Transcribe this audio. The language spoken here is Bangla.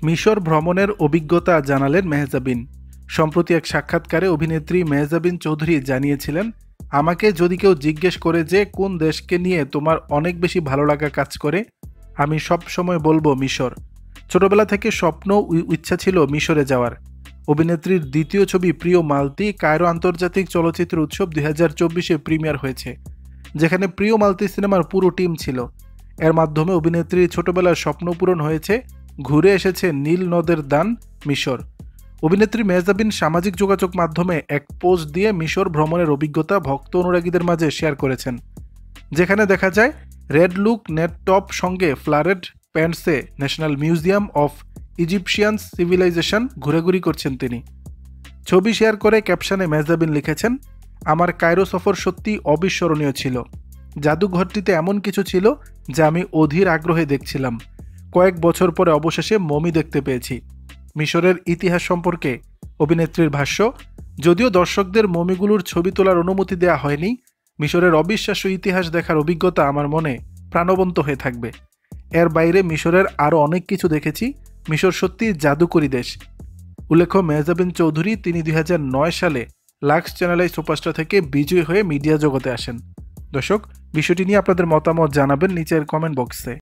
মিশর ভ্রমণের অভিজ্ঞতা জানালেন মেহজাবিন। সম্প্রতি এক সাক্ষাৎকারে অভিনেত্রী মেহজাবিন চৌধুরী জানিয়েছিলেন, আমাকে যদি কেউ জিজ্ঞেস করে যে কোন দেশকে নিয়ে তোমার অনেক বেশি ভালো লাগা কাজ করে, আমি সব সময় বলবো মিশর। ছোটবেলা থেকে স্বপ্ন ইচ্ছা ছিল মিশরে যাওয়ার। অভিনেত্রীর দ্বিতীয় ছবি প্রিয় মালতি কায়রো আন্তর্জাতিক চলচ্চিত্র উৎসব 2024-এ প্রিমিয়ার হয়েছে, যেখানে প্রিয় মালতি সিনেমার পুরো টিম ছিল। এর মাধ্যমে অভিনেত্রীর ছোটবেলার স্বপ্ন পূরণ হয়েছে, ঘুরে এসেছে নীল নদের দান মিশর। অভিনেত্রী মেহজাবিন সামাজিক যোগাযোগ মাধ্যমে এক পোস্ট দিয়ে মিশর ভ্রমণের অভিজ্ঞতা ভক্ত অনুরাগীদের মাঝে শেয়ার করেছেন, যেখানে দেখা যায় রেড লুক নেট টপ সঙ্গে ফ্লারেড প্যান্টসে national museum of Egyptian civilization ঘুরেঘুরি করছেন তিনি। ছবি শেয়ার করে ক্যাপশনে মেহজাবিন লিখেছেন, আমার কায়রো সফর সত্যি অবিস্মরণীয় ছিল। জাদুঘরটিতে এমন কিছু ছিল যা আমি অধীর আগ্রহে দেখছিলাম। কয়েক বছর পরে অবশেষে মমি দেখতে পেয়েছি। মিশরের ইতিহাস সম্পর্কে অভিনেত্রীর ভাষ্য, যদিও দর্শকদের মমিগুলোর ছবি তোলার অনুমতি দেওয়া হয়নি, মিশরের অবিশ্বাস্য ইতিহাস দেখার অভিজ্ঞতা আমার মনে প্রাণবন্ত হয়ে থাকবে। এর বাইরে মিশরের আরও অনেক কিছু দেখেছি। মিশর সত্যি জাদুকরী দেশ। উল্লেখ্য, মেহজাবিন চৌধুরী তিনি 2009 সালে লাক্স চ্যানেল সুপারস্টার থেকে বিজয়ী হয়ে মিডিয়া জগতে আসেন। দর্শক, বিষয়টি নিয়ে আপনাদের মতামত জানাবেন নিচের কমেন্ট বক্সে।